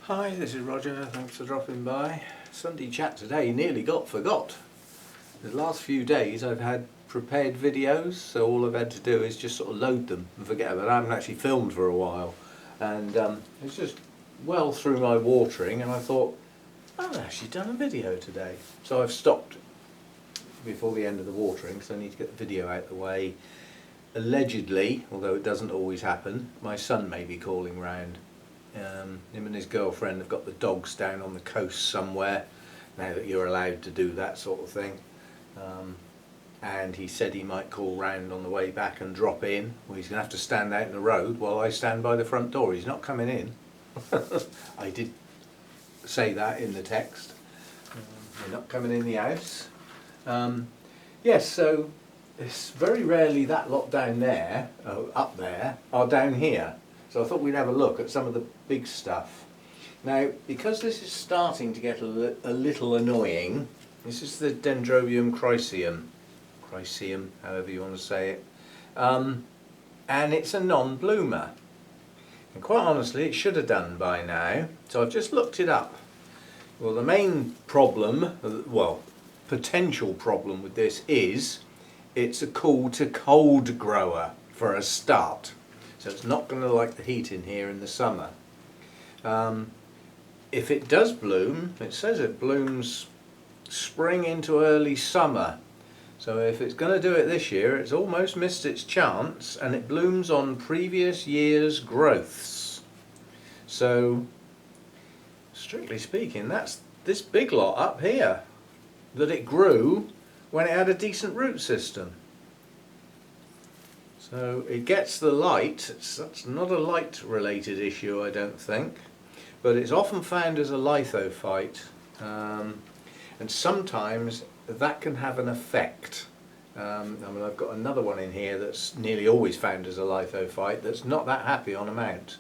Hi, this is Roger, thanks for dropping by. Sunday chat today nearly got forgot. The last few days I've had prepared videos, so all I've had to do is just sort of load them and forget about it. I haven't actually filmed for a while, and it's just well through my watering, and I thought, I've actually done a video today. So I've stopped before the end of the watering because I need to get the video out of the way. Allegedly, although it doesn't always happen, my son may be calling round. Him and his girlfriend have got the dogs down on the coast somewhere, now that you're allowed to do that sort of thing. And he said he might call round on the way back and drop in. Well, he's going to have to stand out in the road while I stand by the front door. He's not coming in. I did say that in the text. You're not coming in the house. Yes, so it's very rarely that lot down there, up there, are down here. So I thought we'd have a look at some of the big stuff. Now, because this is starting to get a little annoying, this is the Dendrobium chryseum, however you want to say it, and it's a non-bloomer. And quite honestly, it should have done by now. So I've just looked it up. Well, the main problem, well, potential problem with this is it's a cool to cold grower for a start. So it's not going to like the heat in here in the summer. If it does bloom, it says it blooms spring into early summer. So if it's going to do it this year, it's almost missed its chance, and it blooms on previous year's growths. So, strictly speaking, that's this big lot up here that it grew when it had a decent root system. So it gets the light. That's not a light related issue, I don't think, but it's often found as a lithophyte, and sometimes that can have an effect. I mean, I've got another one in here that's nearly always found as a lithophyte that's not that happy on a mount.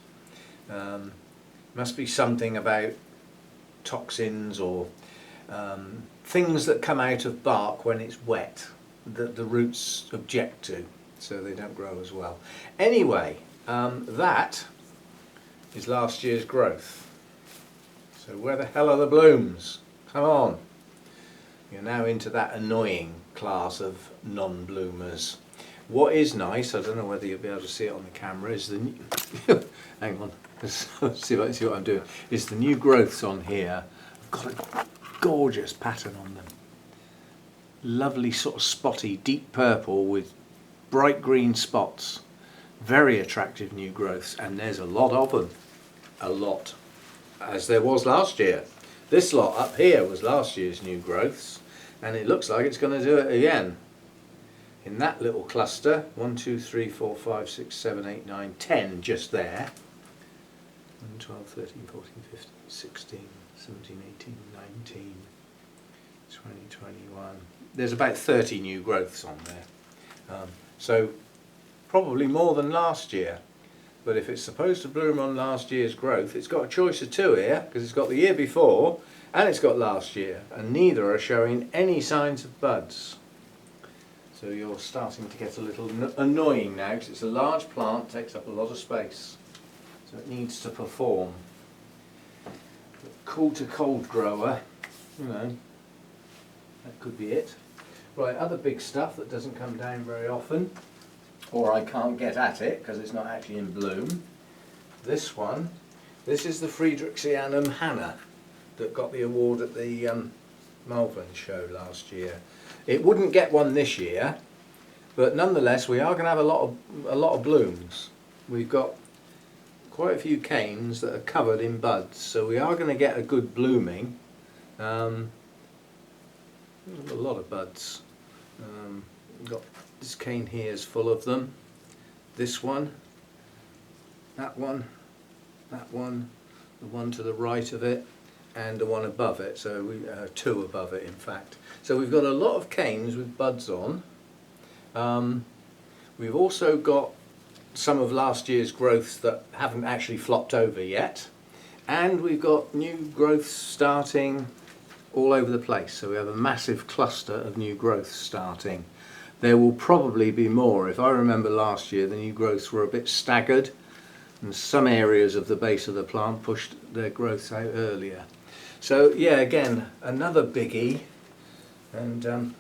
Must be something about toxins or things that come out of bark when it's wet that the roots object to, so they don't grow as well. Anyway, that is last year's growth. So where the hell are the blooms? Come on. You're now into that annoying class of non-bloomers. What is nice, I don't know whether you'll be able to see it on the camera, is the new hang on, let's see what I'm doing. Is the new growths on here. I've got a gorgeous pattern on them. Lovely sort of spotty, deep purple with bright green spots. Very attractive new growths, and there's a lot of them. A lot. As there was last year. This lot up here was last year's new growths, and it looks like it's going to do it again. In that little cluster, 1, 2, 3, 4, 5, 6, 7, 8, 9, 10 just there. 12, 13, 14, 15, 16, 17, 18, 19, 20, 21. There's about 30 new growths on there. So probably more than last year. But if it's supposed to bloom on last year's growth, it's got a choice of two here, because it's got the year before and it's got last year, and neither are showing any signs of buds. So you're starting to get a little annoying now, because it's a large plant, takes up a lot of space, so it needs to perform. Cool to cold grower, you know, that could be it. Right, other big stuff that doesn't come down very often, or I can't get at it because it's not actually in bloom. This one, this is the Friedrichianum Hanna that got the award at the Malvern show last year. It wouldn't get one this year, but nonetheless we are going to have a lot of blooms. We've got quite a few canes that are covered in buds, so we are going to get a good blooming. A lot of buds. We've got this cane here is full of them. This one, that one, that one, the one to the right of it, and the one above it. So we two above it, in fact. So we've got a lot of canes with buds on. We've also got some of last year's growths that haven't actually flopped over yet, and we've got new growths starting all over the place. So we have a massive cluster of new growths starting. There will probably be more. If I remember last year, the new growths were a bit staggered. and some areas of the base of the plant pushed their growths out earlier. So yeah, again, another biggie, and I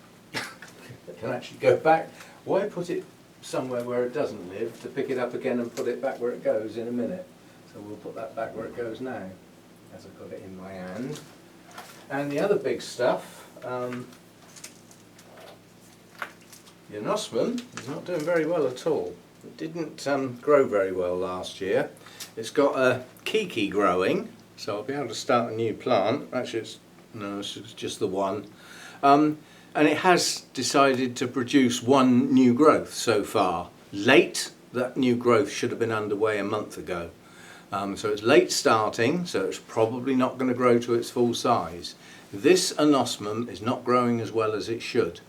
can actually go back. Why put it somewhere where it doesn't live to pick it up again and put it back where it goes in a minute? So we'll put that back where it goes now, as I've got it in my hand. And the other big stuff, the anosmum is not doing very well at all. It didn't grow very well last year. It's got a kiki growing, so I'll be able to start a new plant. Actually, it's just the one. And it has decided to produce one new growth so far. Late, that new growth should have been underway a month ago. So it's late starting, so it's probably not going to grow to its full size. This anosmum is not growing as well as it should.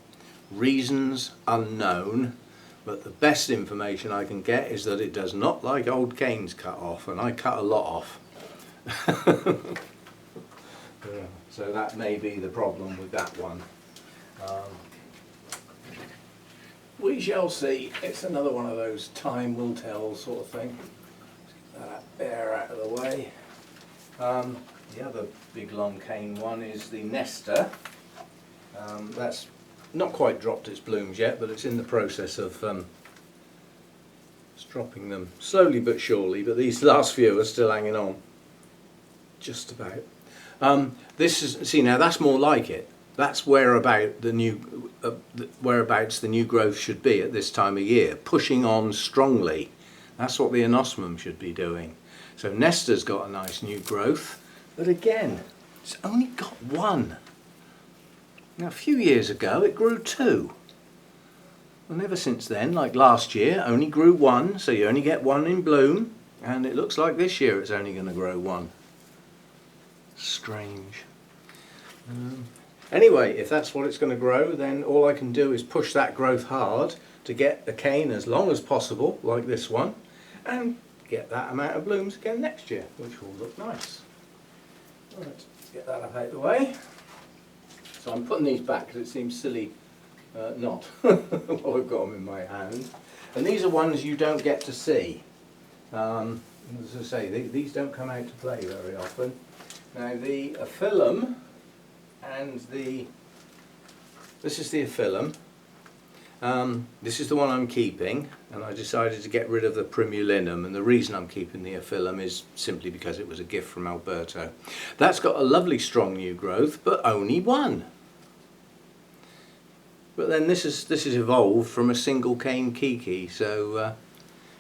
Reasons unknown, but the best information I can get is that it does not like old canes cut off, and I cut a lot off. So that may be the problem with that one. We shall see. It's another one of those time will tell sort of thing. Let's get that air out of the way. The other big long cane one is the Nesta. That's not quite dropped its blooms yet, but it's in the process of dropping them slowly but surely, but these last few are still hanging on. Just about. See, now that's more like it. That's whereabouts the new growth should be at this time of year, pushing on strongly. That's what the anosmum should be doing. So Nesta's got a nice new growth, but again, it's only got one. Now a few years ago it grew two. And ever since then, like last year, only grew one, so you only get one in bloom, and it looks like this year it's only going to grow one. Strange. Anyway, if that's what it's going to grow, then all I can do is push that growth hard to get the cane as long as possible, like this one, and get that amount of blooms again next year, which will look nice. Right, get that out of the way. So I'm putting these back because it seems silly not while I've got them in my hand. And these are ones you don't get to see. As I say, these don't come out to play very often. Now the aphyllum and this is the aphyllum. This is the one I'm keeping, and I decided to get rid of the primulinum, and the reason I'm keeping the aphyllum is simply because it was a gift from Alberto. That's got a lovely strong new growth, but only one. But then this is evolved from a single cane kiki, so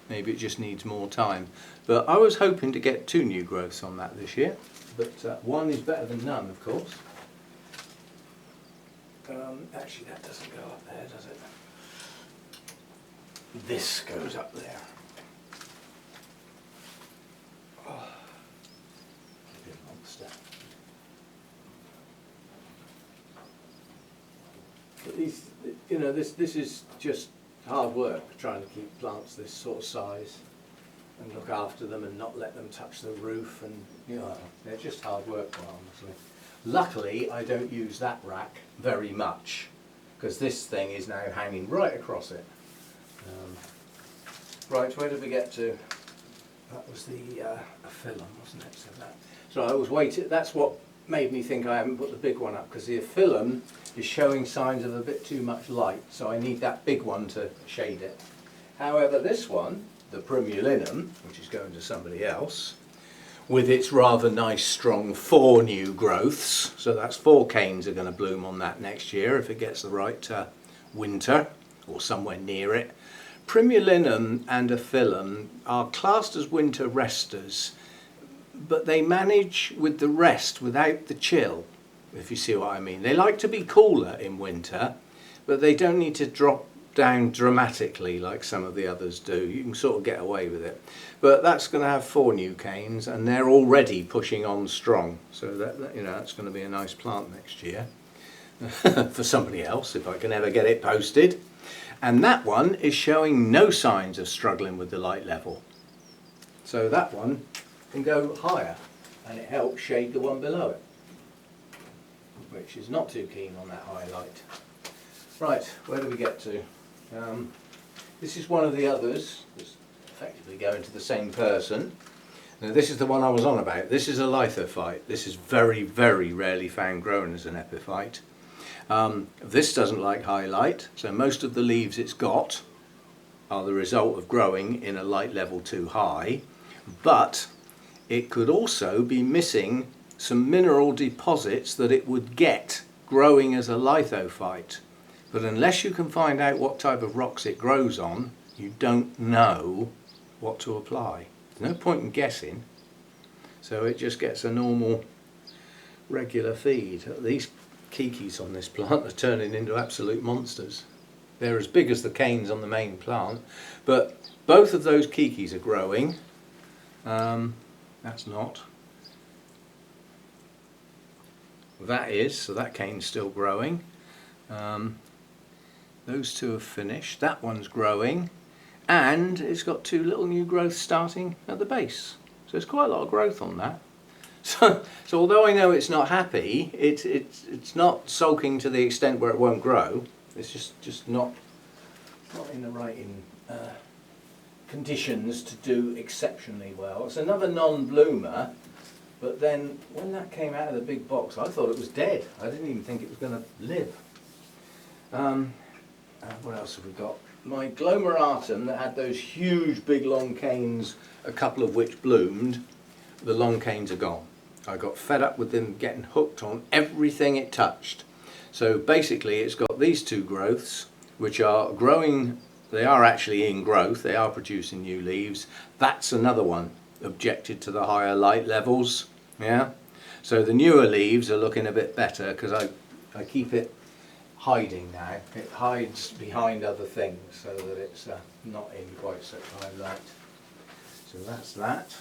maybe it just needs more time. But I was hoping to get two new growths on that this year, but one is better than none, of course. Actually, that doesn't go up there, does it? This goes up there. Oh, big monster. But these, you know, this is just hard work trying to keep plants this sort of size and look after them and not let them touch the roof, and you know, they're just hard work, honestly. Luckily, I don't use that rack very much because this thing is now hanging right across it. Right, where did we get to? That was the aphyllum, wasn't it? So I was waiting. That's what made me think I haven't put the big one up, because the aphyllum is showing signs of a bit too much light, so I need that big one to shade it. However, this one, the primulinum, which is going to somebody else, with its rather nice strong 4 new growths, so that's 4 canes are going to bloom on that next year if it gets the right winter or somewhere near it. Primulinum and aphyllum are classed as winter resters, but they manage with the rest without the chill, if you see what I mean. They like to be cooler in winter, but they don't need to drop down dramatically like some of the others do. You can sort of get away with it. But that's going to have 4 new canes, and they're already pushing on strong. So that, you know, that's going to be a nice plant next year for somebody else, if I can ever get it posted. And that one is showing no signs of struggling with the light level. So that one can go higher, and it helps shade the one below it, which is not too keen on that high light. Right, where do we get to? This is one of the others. effectively going to the same person. Now this is the one I was on about. This is a lithophyte. This is very, very rarely found growing as an epiphyte. This doesn't like high light, so most of the leaves it's got are the result of growing in a light level too high, but it could also be missing some mineral deposits that it would get growing as a lithophyte. But unless you can find out what type of rocks it grows on, you don't know what to apply. There's no point in guessing, so it just gets a normal regular feed. These kikis on this plant are turning into absolute monsters. They're as big as the canes on the main plant, but both of those kikis are growing. That's not. That is, so that cane's still growing. Those two have finished. That one's growing, and it's got two little new growths starting at the base. So there's quite a lot of growth on that. So although I know it's not happy, it's not sulking to the extent where it won't grow. It's just not in the right conditions to do exceptionally well. It's another non-bloomer, but then when that came out of the big box, I thought it was dead. I didn't even think it was going to live. What else have we got? My glomeratum that had those huge big long canes, a couple of which bloomed, the long canes are gone. I got fed up with them getting hooked on everything it touched. So basically it's got these two growths which are growing. They are actually in growth, they are producing new leaves. That's another one objected to the higher light levels. Yeah. So the newer leaves are looking a bit better because I keep it hiding now. It hides behind other things so that it's not in quite such high light. So that's that.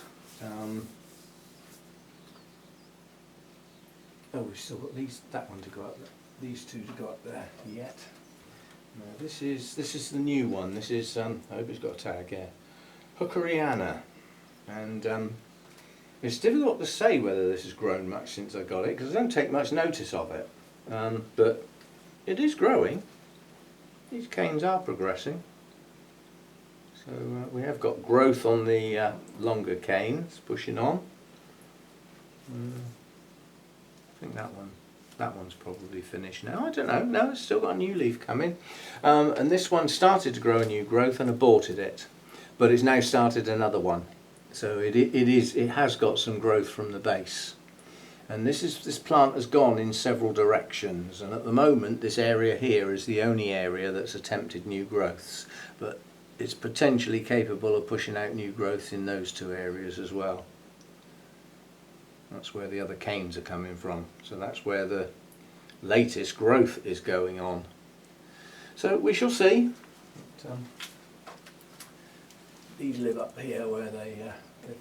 Oh, we've still got that one to go up there. These two to go up there yet. No, this is the new one. This is I hope it's got a tag here. Hookeriana, and it's difficult to say whether this has grown much since I got it because I don't take much notice of it. But it is growing. These canes are progressing. So we have got growth on the longer canes pushing on. I think that one's probably finished now. I don't know. No, it's still got a new leaf coming. And this one started to grow a new growth and aborted it, but it's now started another one. So it has got some growth from the base. And this plant has gone in several directions, and at the moment this area here is the only area that's attempted new growths, but it's potentially capable of pushing out new growths in those two areas as well. That's where the other canes are coming from, so that's where the latest growth is going on. So we shall see. These live up here where they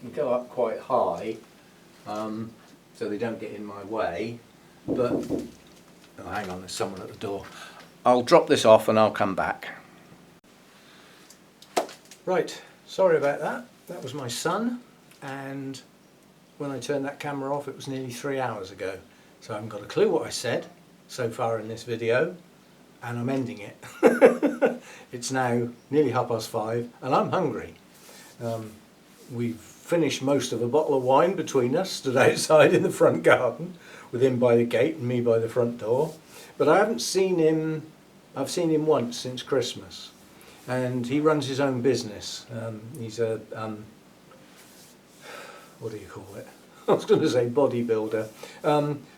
can go up quite high, so they don't get in my way, but oh, hang on, there's someone at the door. I'll drop this off and I'll come back. Right, sorry about that. That was my son, and when I turned that camera off it was nearly 3 hours ago, so I haven't got a clue what I said so far in this video, and I'm ending it. It's now nearly 5:30 and I'm hungry. We've finished most of a bottle of wine between us, stood outside in the front garden with him by the gate and me by the front door, but I haven't seen him. I've seen him once since Christmas, and he runs his own business. He's a what do you call it? I was going to say bodybuilder,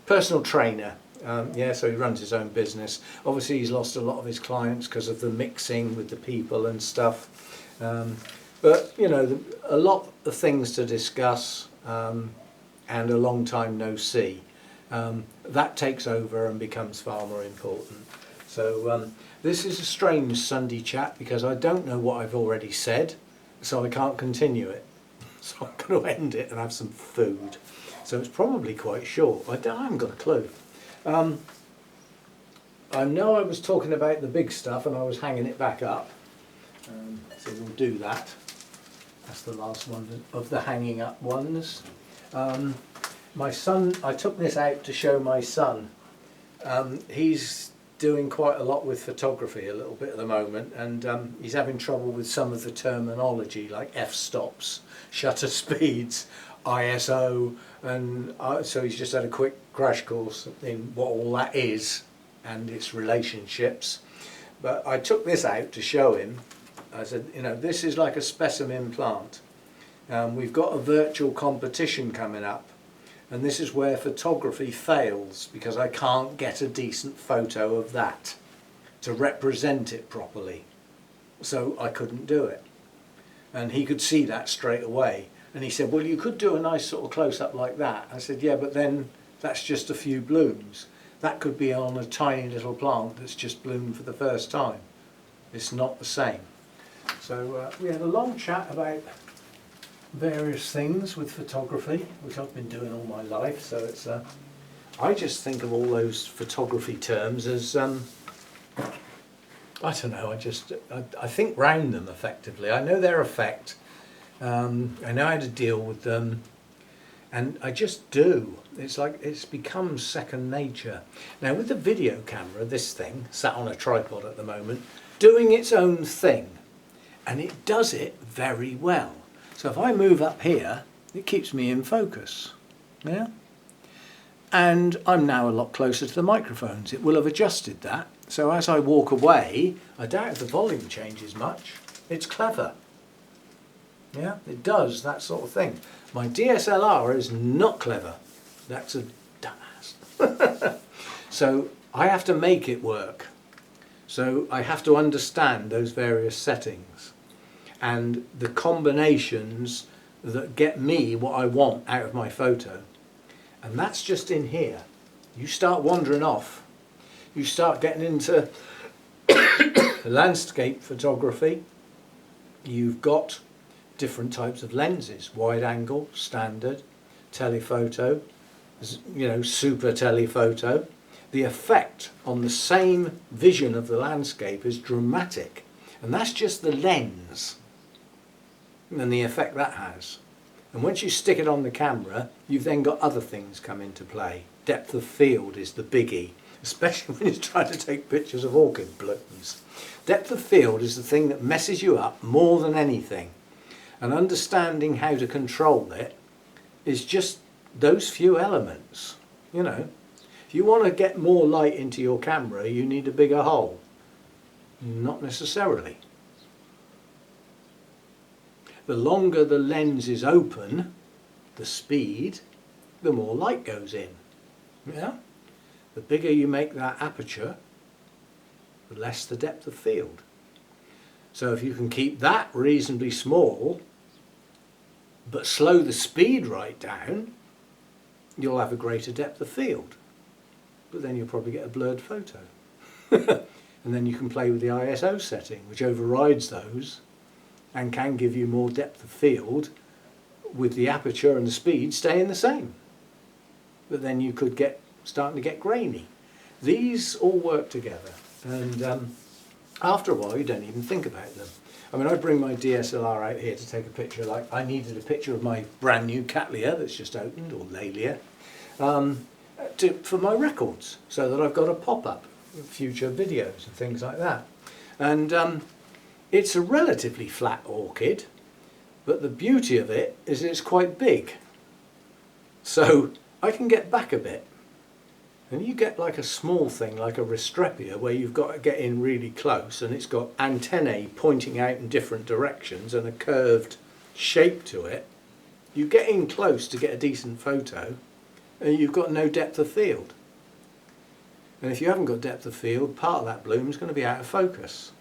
personal trainer. Yeah, so he runs his own business. Obviously he's lost a lot of his clients because of the mixing with the people and stuff. But you know, a lot of things to discuss, and a long time no see. That takes over and becomes far more important. So this is a strange Sunday chat because I don't know what I've already said, so I can't continue it. So I'm going to end it and have some food. So it's probably quite short. I haven't got a clue. I know I was talking about the big stuff and I was hanging it back up. So we'll do that. That's the last one of the hanging up ones. My son, I took this out to show my son. He's doing quite a lot with photography a little bit at the moment, and he's having trouble with some of the terminology like f-stops, shutter speeds, ISO, and so he's just had a quick crash course in what all that is and its relationships. But I took this out to show him. I said, you know, this is like a specimen plant. We've got a virtual competition coming up, and this is where photography fails because I can't get a decent photo of that to represent it properly. So I couldn't do it. And he could see that straight away. And he said, well, you could do a nice sort of close-up like that. I said, yeah, but then that's just a few blooms. That could be on a tiny little plant that's just bloomed for the first time. It's not the same. So we had a long chat about various things with photography, which I've been doing all my life. So it's I just think of all those photography terms as I don't know. I think round them effectively. I know their effect. I know how to deal with them, and I just do. It's like it's become second nature. Now with the video camera, this thing sat on a tripod at the moment, doing its own thing, and it does it very well. So if I move up here, it keeps me in focus, yeah? And I'm now a lot closer to the microphones. It will have adjusted that. So as I walk away, I doubt if the volume changes much. It's clever. Yeah, it does that sort of thing. My DSLR is not clever. That's a dumbass. So I have to make it work. So I have to understand those various settings and the combinations that get me what I want out of my photo. And that's just in here. You start wandering off. You start getting into landscape photography. You've got different types of lenses: wide angle, standard, telephoto, you know, super telephoto. The effect on the same vision of the landscape is dramatic, and that's just the lens and the effect that has. And once you stick it on the camera, you've then got other things come into play. Depth of field is the biggie, especially when you're trying to take pictures of orchid blooms. Depth of field is the thing that messes you up more than anything. And understanding how to control it is just those few elements. You know, if you want to get more light into your camera, you need a bigger hole. Not necessarily. The longer the lens is open, the speed, the more light goes in. Yeah? The bigger you make that aperture, the less the depth of field. So if you can keep that reasonably small, but slow the speed right down, you'll have a greater depth of field. But then you'll probably get a blurred photo. And then you can play with the ISO setting, which overrides those and can give you more depth of field with the aperture and the speed staying the same. But then you could get starting to get grainy. These all work together, and after a while you don't even think about them. I mean, I bring my DSLR out here to take a picture. Like I needed a picture of my brand new Cattleya that's just opened, or Laelia, for my records, so that I've got a pop-up of future videos and things like that. And it's a relatively flat orchid, but the beauty of it is it's quite big. So I can get back a bit. And you get like a small thing like a Restrepia where you've got to get in really close and it's got antennae pointing out in different directions and a curved shape to it. You get in close to get a decent photo and you've got no depth of field. And if you haven't got depth of field, part of that bloom is going to be out of focus.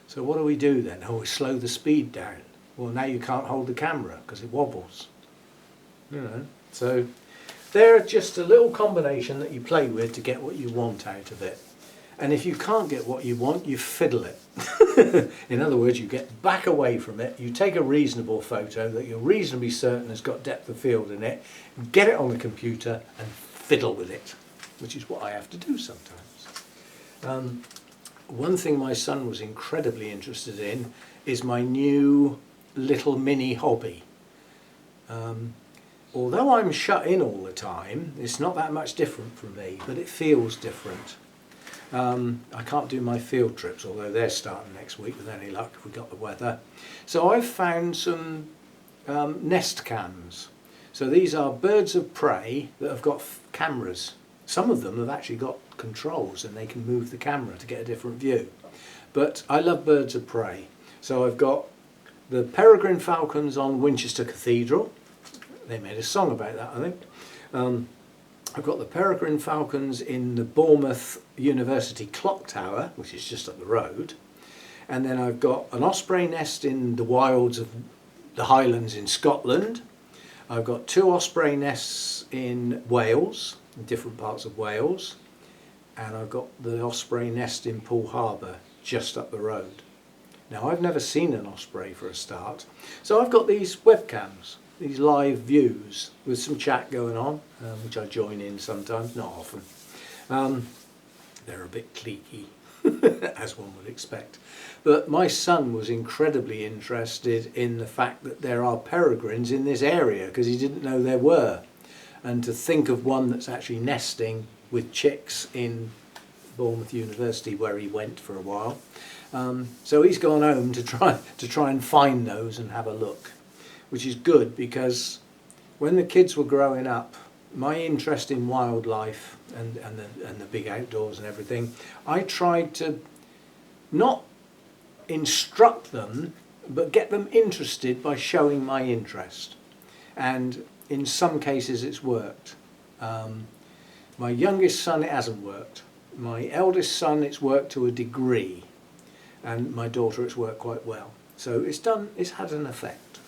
So what do we do then? Oh, we slow the speed down. Well, now you can't hold the camera because it wobbles. You know, so they're just a little combination that you play with to get what you want out of it. And if you can't get what you want, you fiddle it. In other words, you get back away from it, you take a reasonable photo that you're reasonably certain has got depth of field in it, get it on the computer and fiddle with it, which is what I have to do sometimes. One thing my son was incredibly interested in is my new little mini hobby. Although I'm shut in all the time, it's not that much different from me, but it feels different. I can't do my field trips, although they're starting next week with any luck if we got the weather. So I've found some nest cams. So these are birds of prey that have got cameras. Some of them have actually got controls and they can move the camera to get a different view. But I love birds of prey. So I've got the peregrine falcons on Winchester Cathedral. They made a song about that, I think. I've got the peregrine falcons in the Bournemouth University Clock Tower, which is just up the road. And then I've got an osprey nest in the wilds of the Highlands in Scotland. I've got 2 osprey nests in Wales, in different parts of Wales. And I've got the osprey nest in Poole Harbour, just up the road. Now, I've never seen an osprey for a start. So I've got these webcams, these live views with some chat going on, which I join in sometimes, not often. They're a bit cliquey, as one would expect. But my son was incredibly interested in the fact that there are peregrines in this area because he didn't know there were. And to think of one that's actually nesting with chicks in Bournemouth University, where he went for a while. So he's gone home to try and find those and have a look, which is good because when the kids were growing up, my interest in wildlife and the big outdoors and everything, I tried to not instruct them, but get them interested by showing my interest. And in some cases it's worked. My youngest son, it hasn't worked. My eldest son, it's worked to a degree. And my daughter, it's worked quite well. So it's had an effect.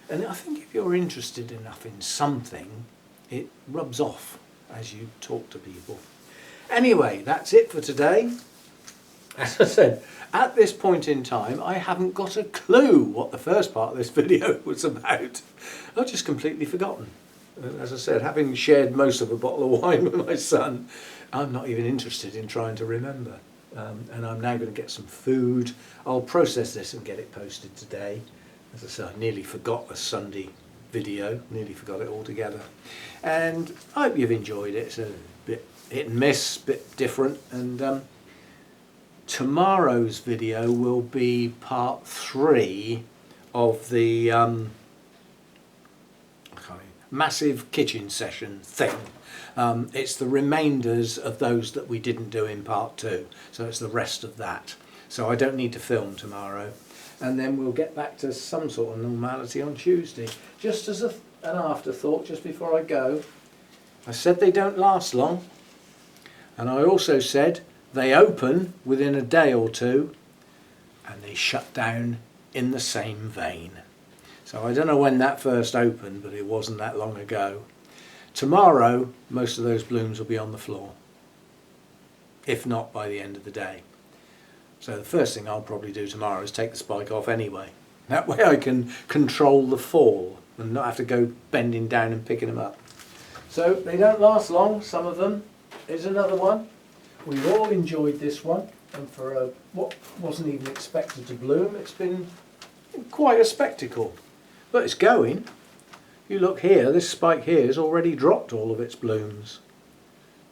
And I think if you're interested enough in something, it rubs off as you talk to people. Anyway, that's it for today. As I said, at this point in time, I haven't got a clue what the first part of this video was about. I've just completely forgotten. As I said, having shared most of a bottle of wine with my son, I'm not even interested in trying to remember. And I'm now going to get some food. I'll process this and get it posted today. As I said, I nearly forgot the Sunday video, nearly forgot it altogether. And I hope you've enjoyed it. It's a bit hit and miss, a bit different. And tomorrow's video will be part 3 of the massive kitchen session thing. It's the remainders of those that we didn't do in part 2. So it's the rest of that. So I don't need to film tomorrow. And then we'll get back to some sort of normality on Tuesday. Just as an afterthought, just before I go, I said they don't last long. And I also said they open within a day or 2 and they shut down in the same vein. So I don't know when that first opened, but it wasn't that long ago. Tomorrow, most of those blooms will be on the floor, if not by the end of the day. So the first thing I'll probably do tomorrow is take the spike off anyway. That way I can control the fall and not have to go bending down and picking them up. So they don't last long, some of them. Here's another one. We've all enjoyed this one, and for what wasn't even expected to bloom, it's been quite a spectacle. But it's going. You look here, this spike here has already dropped all of its blooms.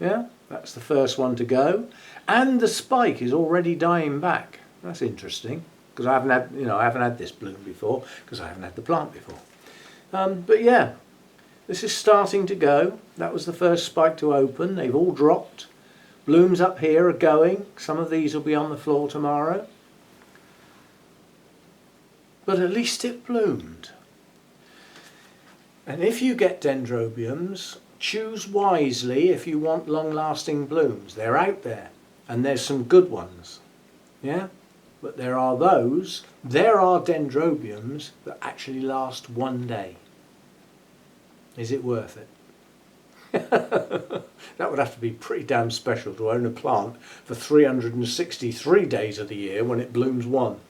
Yeah, that's the first one to go. And the spike is already dying back. That's interesting, because I haven't had this bloom before, because I haven't had the plant before. But yeah, this is starting to go. That was the first spike to open. They've all dropped. Blooms up here are going. Some of these will be on the floor tomorrow. But at least it bloomed. And if you get dendrobiums, choose wisely if you want long-lasting blooms. They're out there, and there's some good ones. Yeah? But there are dendrobiums that actually last one day. Is it worth it? That would have to be pretty damn special to own a plant for 363 days of the year when it blooms one.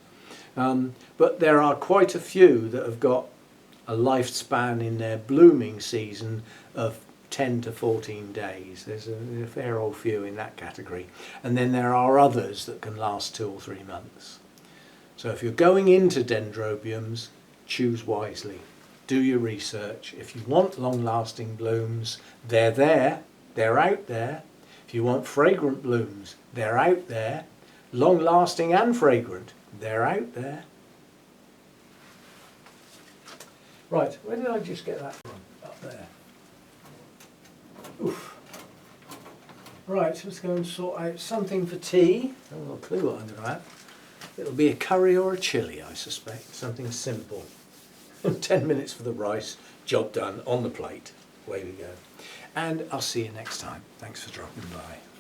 But there are quite a few that have got a lifespan in their blooming season of 10 to 14 days. There's a fair old few in that category. And then there are others that can last 2 or 3 months. So if you're going into dendrobiums, choose wisely. Do your research. If you want long-lasting blooms, they're there, they're out there. If you want fragrant blooms, they're out there. Long lasting and fragrant, they're out there. Right, where did I just get that from? Up there. Oof. Right, let's go and sort out something for tea. I haven't got a clue what I'm going to have. It'll be a curry or a chilli, I suspect. Something simple. 10 minutes for the rice, job done, on the plate. Away we go. And I'll see you next time. Thanks for dropping by.